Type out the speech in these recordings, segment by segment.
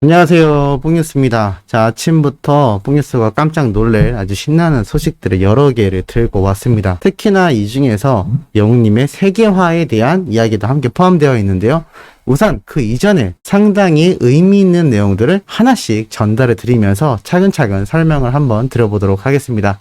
안녕하세요, 뽕뉴스입니다. 자, 아침부터 뽕뉴스가 깜짝 놀랄 아주 신나는 소식들을 여러 개를 들고 왔습니다. 특히나 이 중에서 영웅님의 세계화에 대한 이야기도 함께 포함되어 있는데요. 우선 그 이전에 상당히 의미 있는 내용들을 하나씩 전달해 드리면서 차근차근 설명을 한번 드려보도록 하겠습니다.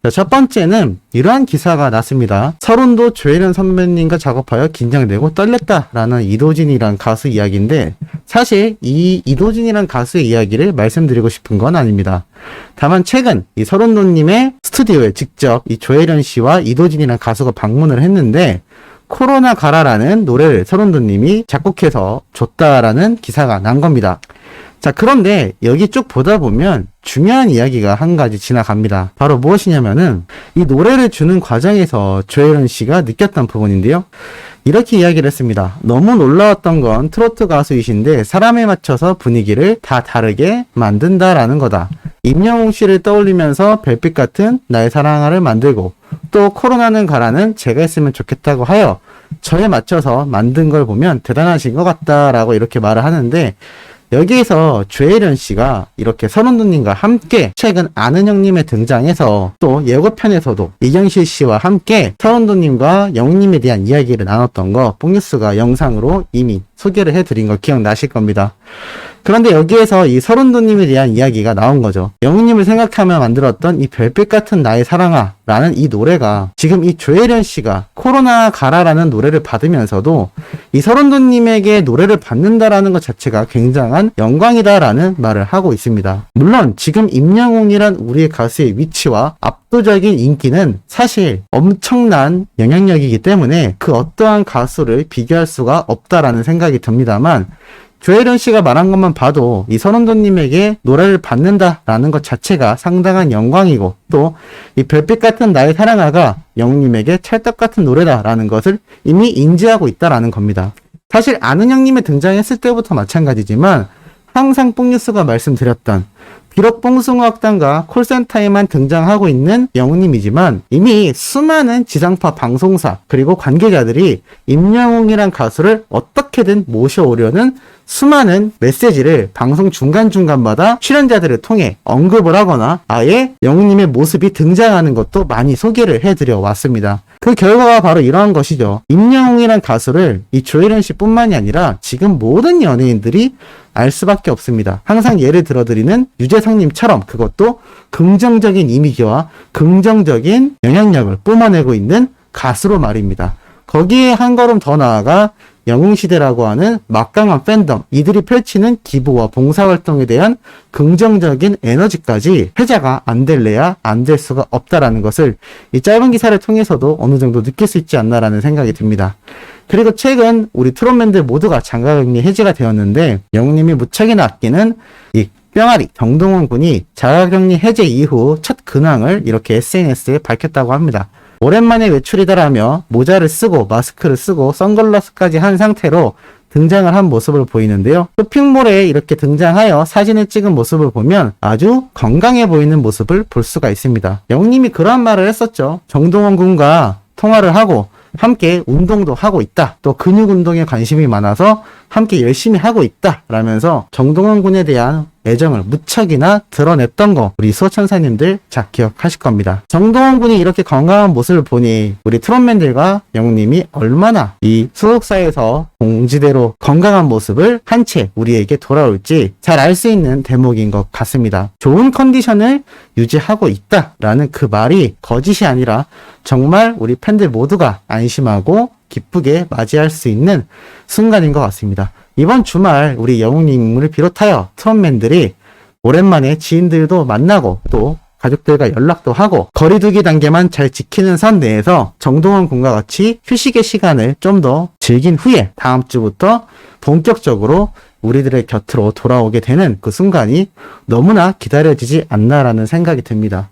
자, 첫 번째는 이러한 기사가 났습니다. 서른도 조혜련 선배님과 작업하여 긴장되고 떨렸다라는 이도진이란 가수 이야기인데, 사실 이 이도진이란 가수의 이야기를 말씀드리고 싶은 건 아닙니다. 다만 최근 이 서른도님의 스튜디오에 직접 이 조혜련 씨와 이도진이란 가수가 방문을 했는데, 코로나 가라라는 노래를 서른도님이 작곡해서 줬다라는 기사가 난 겁니다. 자, 그런데 여기 쭉 보다 보면 중요한 이야기가 한 가지 지나갑니다. 바로 무엇이냐면은 이 노래를 주는 과정에서 조혜련 씨가 느꼈던 부분인데요. 이렇게 이야기를 했습니다. 너무 놀라웠던 건 트로트 가수이신데 사람에 맞춰서 분위기를 다 다르게 만든다라는 거다. 임영웅 씨를 떠올리면서 별빛 같은 나의 사랑아를 만들고, 또 코로나는 가라는 제가 했으면 좋겠다고 하여 저에 맞춰서 만든 걸 보면 대단하신 것 같다라고 이렇게 말을 하는데, 여기에서 조혜련 씨가 이렇게 서른도님과 함께 최근 아는 형님에 등장해서 또 예고편에서도 이경실 씨와 함께 서른도님과 영웅님에 대한 이야기를 나눴던 거 뽕뉴스가 영상으로 이미 소개를 해드린 거 기억나실 겁니다. 그런데 여기에서 이 서른도님에 대한 이야기가 나온 거죠. 영웅님을 생각하며 만들었던 이 별빛 같은 나의 사랑아 라는 이 노래가 지금 이 조혜련 씨가 코로나 가라라는 노래를 받으면서도 이 서른도님에게 노래를 받는다라는 것 자체가 굉장한 영광이다라는 말을 하고 있습니다. 물론 지금 임영웅이란 우리의 가수의 위치와 압도적인 인기는 사실 엄청난 영향력이기 때문에 그 어떠한 가수를 비교할 수가 없다라는 생각이 듭니다만, 조혜련 씨가 말한 것만 봐도 이 서른도님에게 노래를 받는다라는 것 자체가 상당한 영광이고, 또 이 별빛 같은 나의 사랑아가 영웅님에게 찰떡 같은 노래다라는 것을 이미 인지하고 있다라는 겁니다. 사실 아는 형님에 등장했을 때부터 마찬가지지만 항상 뽕뉴스가 말씀드렸던, 비록 뽕숭어학당과 콜센터에만 등장하고 있는 영웅님이지만 이미 수많은 지상파 방송사 그리고 관계자들이 임영웅이란 가수를 어떻게든 모셔오려는 수많은 메시지를 방송 중간중간마다 출연자들을 통해 언급을 하거나 아예 영웅님의 모습이 등장하는 것도 많이 소개를 해드려 왔습니다. 그 결과가 바로 이러한 것이죠. 임영웅이란 가수를 이 조혜련 씨뿐만이 아니라 지금 모든 연예인들이 알 수밖에 없습니다. 항상 예를 들어드리는 유재석님처럼 그것도 긍정적인 이미지와 긍정적인 영향력을 뿜어내고 있는 가수로 말입니다. 거기에 한 걸음 더 나아가 영웅시대라고 하는 막강한 팬덤, 이들이 펼치는 기부와 봉사활동에 대한 긍정적인 에너지까지 회자가 안 될래야 안 될 수가 없다라는 것을 이 짧은 기사를 통해서도 어느 정도 느낄 수 있지 않나라는 생각이 듭니다. 그리고 최근 우리 트롯맨들 모두가 자가격리 해제가 되었는데, 영웅님이 무척이나 아끼는 이 뿅아리 정동원 군이 자가격리 해제 이후 첫 근황을 이렇게 SNS에 밝혔다고 합니다. 오랜만에 외출이다라며 모자를 쓰고 마스크를 쓰고 선글라스까지 한 상태로 등장을 한 모습을 보이는데요. 쇼핑몰에 이렇게 등장하여 사진을 찍은 모습을 보면 아주 건강해 보이는 모습을 볼 수가 있습니다. 영웅님이 그러한 말을 했었죠. 정동원 군과 통화를 하고 함께 운동도 하고 있다. 또 근육 운동에 관심이 많아서 함께 열심히 하고 있다. 라면서 정동원 군에 대한 애정을 무척이나 드러냈던 거 우리 수호천사님들 잘 기억하실 겁니다. 정동원 군이 이렇게 건강한 모습을 보니 우리 트롯맨들과 영웅님이 얼마나 이 소속사에서 공지대로 건강한 모습을 한 채 우리에게 돌아올지 잘 알 수 있는 대목인 것 같습니다. 좋은 컨디션을 유지하고 있다라는 그 말이 거짓이 아니라 정말 우리 팬들 모두가 안심하고 기쁘게 맞이할 수 있는 순간인 것 같습니다. 이번 주말 우리 영웅님을 비롯하여 트롯맨들이 오랜만에 지인들도 만나고 또 가족들과 연락도 하고 거리두기 단계만 잘 지키는 선 내에서 정동원 군과 같이 휴식의 시간을 좀 더 즐긴 후에 다음 주부터 본격적으로 우리들의 곁으로 돌아오게 되는 그 순간이 너무나 기다려지지 않나라는 생각이 듭니다.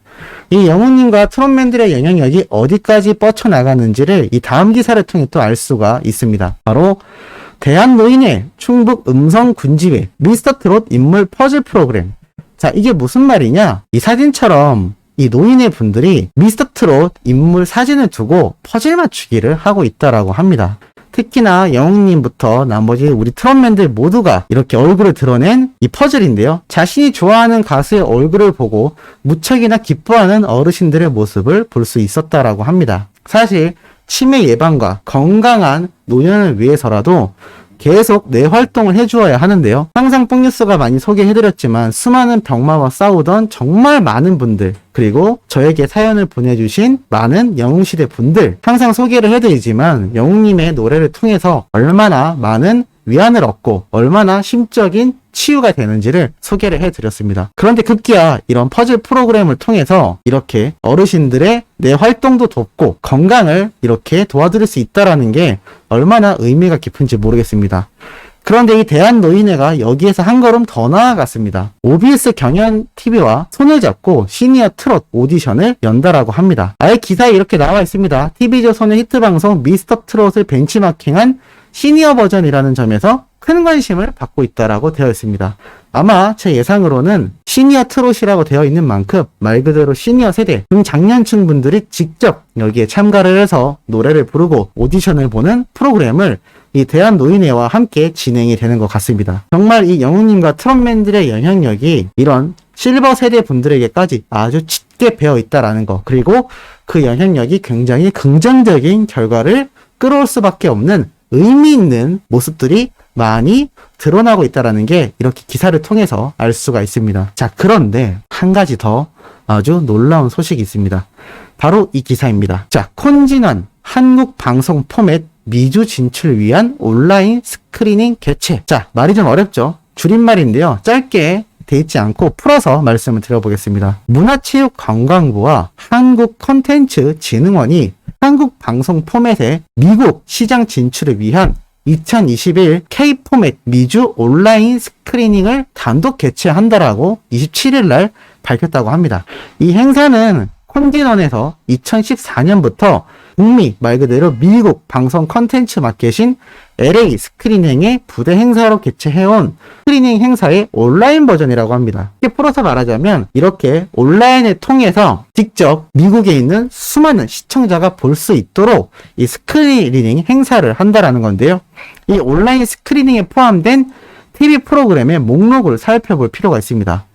이 영웅님과 트롯맨들의 영향력이 어디까지 뻗쳐나가는지를 이 다음 기사를 통해 또 알 수가 있습니다. 바로 대한노인회 충북 음성군지회 미스터트롯 인물 퍼즐 프로그램. 자, 이게 무슨 말이냐? 이 사진처럼 이 노인의 분들이 미스터트롯 인물 사진을 두고 퍼즐 맞추기를 하고 있다라고 합니다. 특히나 영웅님부터 나머지 우리 트롯맨들 모두가 이렇게 얼굴을 드러낸 이 퍼즐인데요. 자신이 좋아하는 가수의 얼굴을 보고 무척이나 기뻐하는 어르신들의 모습을 볼 수 있었다라고 합니다. 사실 치매 예방과 건강한 노년을 위해서라도 계속 뇌 활동을 해주어야 하는데요. 항상 뽕뉴스가 많이 소개해드렸지만 수많은 병마와 싸우던 정말 많은 분들, 그리고 저에게 사연을 보내주신 많은 영웅시대 분들 항상 소개를 해드리지만 영웅님의 노래를 통해서 얼마나 많은 위안을 얻고 얼마나 심적인 치유가 되는지를 소개를 해드렸습니다. 그런데 급기야 이런 퍼즐 프로그램을 통해서 이렇게 어르신들의 뇌 활동도 돕고 건강을 이렇게 도와드릴 수 있다는 게 얼마나 의미가 깊은지 모르겠습니다. 그런데 이 대한노인회가 여기에서 한 걸음 더 나아갔습니다. OBS 경연TV와 손을 잡고 시니어 트롯 오디션을 연다라고 합니다. 아예 기사에 이렇게 나와 있습니다. TV조선의 히트방송 미스터 트롯을 벤치마킹한 시니어 버전이라는 점에서 큰 관심을 받고 있다라고 되어 있습니다. 아마 제 예상으로는 시니어 트롯이라고 되어 있는 만큼 말 그대로 시니어 세대, 중장년층 분들이 직접 여기에 참가를 해서 노래를 부르고 오디션을 보는 프로그램을 이 대한노인회와 함께 진행이 되는 것 같습니다. 정말 이 영웅님과 트롯맨들의 영향력이 이런 실버 세대 분들에게까지 아주 짙게 배어 있다라는 거, 그리고 그 영향력이 굉장히 긍정적인 결과를 끌어올 수밖에 없는 의미 있는 모습들이 많이 드러나고 있다는 게 이렇게 기사를 통해서 알 수가 있습니다. 자, 그런데 한 가지 더 아주 놀라운 소식이 있습니다. 바로 이 기사입니다. 자, 콘진원 한국 방송 포맷 미주 진출 위한 온라인 스크리닝 개최. 자, 말이 좀 어렵죠? 줄임말인데요. 짧게 돼 있지 않고 풀어서 말씀을 드려보겠습니다. 문화체육관광부와 한국콘텐츠진흥원이 한국 방송 포맷의 미국 시장 진출을 위한 2021 K-포맷 미주 온라인 스크리닝을 단독 개최한다라고 27일 날 밝혔다고 합니다. 이 행사는 콘진원에서 2014년부터 북미 말 그대로 미국 방송 컨텐츠 마켓인 LA 스크리닝의 부대 행사로 개최해온 스크리닝 행사의 온라인 버전이라고 합니다. 이렇게 풀어서 말하자면 이렇게 온라인을 통해서 직접 미국에 있는 수많은 시청자가 볼 수 있도록 이 스크리닝 행사를 한다라는 건데요. 이 온라인 스크리닝에 포함된 TV 프로그램의 목록을 살펴볼 필요가 있습니다.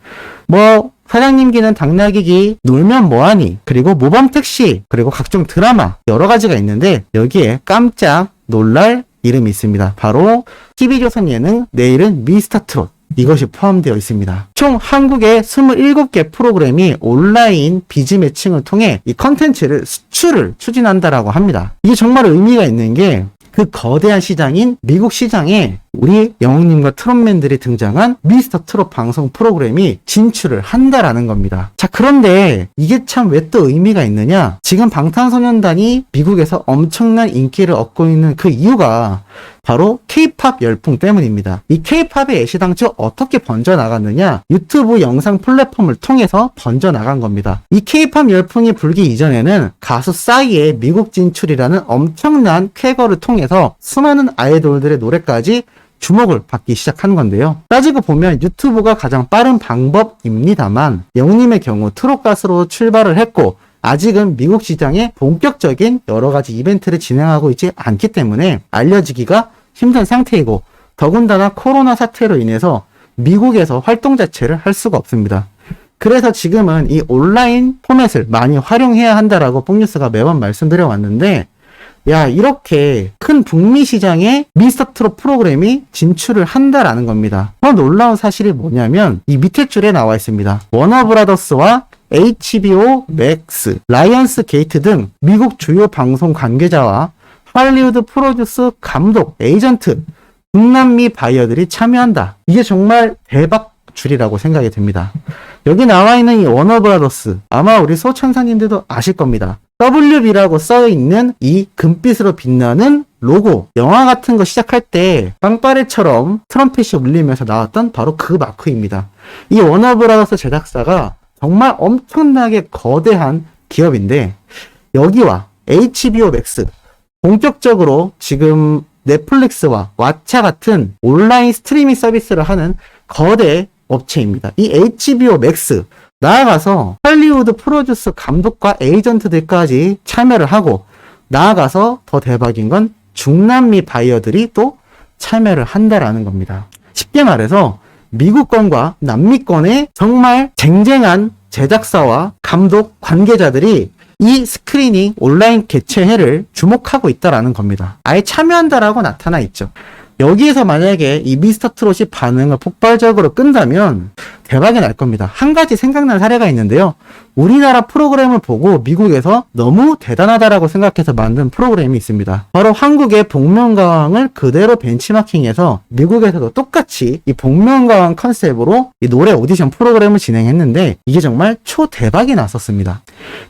사장님기는 당나귀기, 놀면 뭐하니, 그리고 모범택시, 그리고 각종 드라마 여러 가지가 있는데 여기에 깜짝 놀랄 이름이 있습니다. 바로 TV조선 예능 내일은 미스터 트롯, 이것이 포함되어 있습니다. 총 한국의 27개 프로그램이 온라인 비즈 매칭을 통해 이 컨텐츠를 수출을 추진한다라고 합니다. 이게 정말 의미가 있는 게 그 거대한 시장인 미국 시장에 우리 영웅님과 트롯맨들이 등장한 미스터 트롯 방송 프로그램이 진출을 한다라는 겁니다. 자, 그런데 이게 참 왜 또 의미가 있느냐? 지금 방탄소년단이 미국에서 엄청난 인기를 얻고 있는 그 이유가 바로 K-팝 열풍 때문입니다. 이 K-팝의 애시당초 어떻게 번져나갔느냐? 유튜브 영상 플랫폼을 통해서 번져나간 겁니다. 이 K-팝 열풍이 불기 이전에는 가수 싸이의 미국 진출이라는 엄청난 쾌거를 통해서 수많은 아이돌들의 노래까지 주목을 받기 시작한 건데요. 따지고 보면 유튜브가 가장 빠른 방법입니다만 영웅님의 경우 트롯 가수로 출발을 했고 아직은 미국 시장에 본격적인 여러 가지 이벤트를 진행하고 있지 않기 때문에 알려지기가 힘든 상태이고 더군다나 코로나 사태로 인해서 미국에서 활동 자체를 할 수가 없습니다. 그래서 지금은 이 온라인 포맷을 많이 활용해야 한다라고 뽕뉴스가 매번 말씀드려 왔는데 이렇게 큰 북미 시장에 미스터 트롯 프로그램이 진출을 한다라는 겁니다. 더 놀라운 사실이 뭐냐면 이 밑에 줄에 나와 있습니다. 워너브라더스와 HBO 맥스, 라이언스 게이트 등 미국 주요 방송 관계자와 할리우드 프로듀스 감독, 에이전트, 북남미 바이어들이 참여한다. 이게 정말 대박 줄이라고 생각이 됩니다. 여기 나와 있는 이 워너브라더스, 아마 우리 소천사님들도 아실 겁니다. WB라고 써있는 이 금빛으로 빛나는 로고, 영화 같은 거 시작할 때 빵빠레처럼 트럼펫이 울리면서 나왔던 바로 그 마크입니다. 이 워너브라더스 제작사가 정말 엄청나게 거대한 기업인데 여기와 HBO 맥스, 본격적으로 지금 넷플릭스와 왓챠 같은 온라인 스트리밍 서비스를 하는 거대 업체입니다. 이 HBO 맥스, 나아가서 할리우드 프로듀스 감독과 에이전트들까지 참여를 하고 나아가서 더 대박인 건 중남미 바이어들이 또 참여를 한다라는 겁니다. 쉽게 말해서 미국권과 남미권의 정말 쟁쟁한 제작사와 감독 관계자들이 이 스크리닝 온라인 개최회를 주목하고 있다라는 겁니다. 아예 참여한다라고 나타나 있죠. 여기에서 만약에 이 미스터 트롯이 반응을 폭발적으로 끈다면 대박이 날 겁니다. 한 가지 생각난 사례가 있는데요. 우리나라 프로그램을 보고 미국에서 너무 대단하다라고 생각해서 만든 프로그램이 있습니다. 바로 한국의 복면가왕을 그대로 벤치마킹해서 미국에서도 똑같이 이 복면가왕 컨셉으로 이 노래 오디션 프로그램을 진행했는데 이게 정말 초대박이 났었습니다.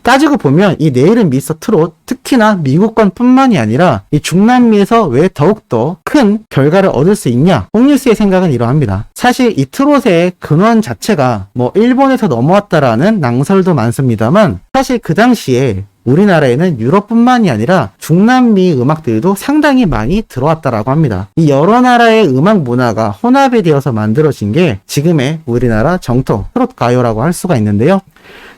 따지고 보면 이 내일은 미스터 트롯, 특히나 미국권 뿐만이 아니라 이 중남미에서 왜 더욱더 큰 결과를 얻을 수 있냐? 홍뉴스의 생각은 이러합니다. 사실 이 트롯의 근원 자체가 뭐 일본에서 넘어왔다라는 낭설도 많습니다만 사실 그 당시에 우리나라에는 유럽뿐만이 아니라 중남미 음악들도 상당히 많이 들어왔다라고 합니다. 이 여러 나라의 음악 문화가 혼합이 되어서 만들어진 게 지금의 우리나라 정통 트롯 가요라고 할 수가 있는데요.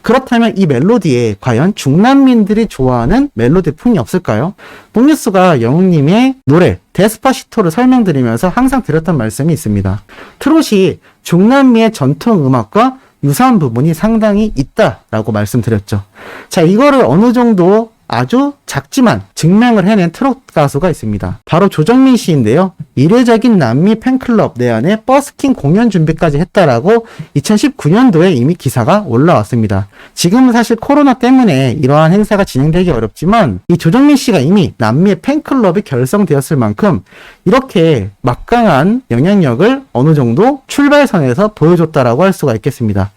그렇다면 이 멜로디에 과연 중남민들이 좋아하는 멜로디 풍이 없을까요? 뽕뉴스가 영웅님의 노래 데스파시토를 설명드리면서 항상 드렸던 말씀이 있습니다. 트롯이 중남미의 전통 음악과 유사한 부분이 상당히 있다라고 말씀드렸죠. 자, 이거를 어느 정도 아주 작지만 증명을 해낸 트롯 가수가 있습니다. 바로 조정민 씨인데요. 이례적인 남미 팬클럽 내한에 버스킹 공연 준비까지 했다라고 2019년도에 이미 기사가 올라왔습니다. 지금은 사실 코로나 때문에 이러한 행사가 진행되기 어렵지만 이 조정민 씨가 이미 남미의 팬클럽이 결성되었을 만큼 이렇게 막강한 영향력을 어느 정도 출발선에서 보여줬다라고 할 수가 있겠습니다.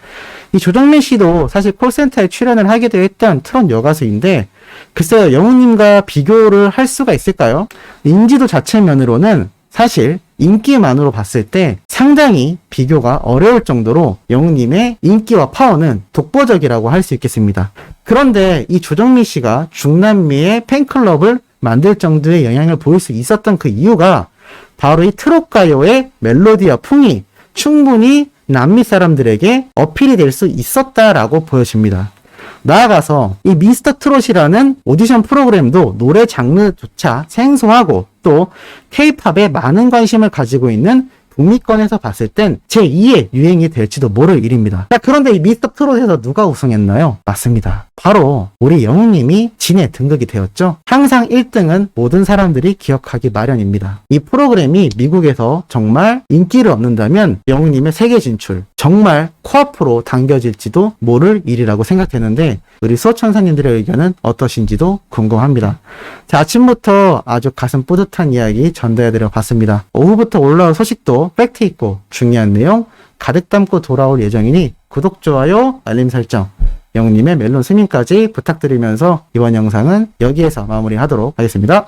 이 조정민 씨도 사실 콜센터에 출연을 하기도 했던 트롯 여가수인데 글쎄요, 영웅님과 비교를 할 수가 있을까요? 인지도 자체면으로는 사실 인기만으로 봤을 때 상당히 비교가 어려울 정도로 영웅님의 인기와 파워는 독보적이라고 할 수 있겠습니다. 그런데 이 조정민 씨가 중남미의 팬클럽을 만들 정도의 영향을 보일 수 있었던 그 이유가 바로 이 트롯 가요의 멜로디와 풍이 충분히 남미 사람들에게 어필이 될 수 있었다라고 보여집니다. 나아가서 이 미스터 트롯이라는 오디션 프로그램도 노래 장르조차 생소하고 또 K-팝에 많은 관심을 가지고 있는 북미권에서 봤을 땐 제2의 유행이 될지도 모를 일입니다. 자, 그런데 이 미스터 트롯에서 누가 우승했나요? 맞습니다. 바로 우리 영웅님이 진에 등극이 되었죠. 항상 1등은 모든 사람들이 기억하기 마련입니다. 이 프로그램이 미국에서 정말 인기를 얻는다면 영웅님의 세계 진출 정말 코앞으로 당겨질지도 모를 일이라고 생각되는데 우리 수호천사님들의 의견은 어떠신지도 궁금합니다. 자, 아침부터 아주 가슴 뿌듯한 이야기 전달해드려 봤습니다. 오후부터 올라올 소식도 팩트 있고 중요한 내용 가득 담고 돌아올 예정이니 구독, 좋아요, 알림 설정, 영웅님의 멜론 스밍까지 부탁드리면서 이번 영상은 여기에서 마무리하도록 하겠습니다.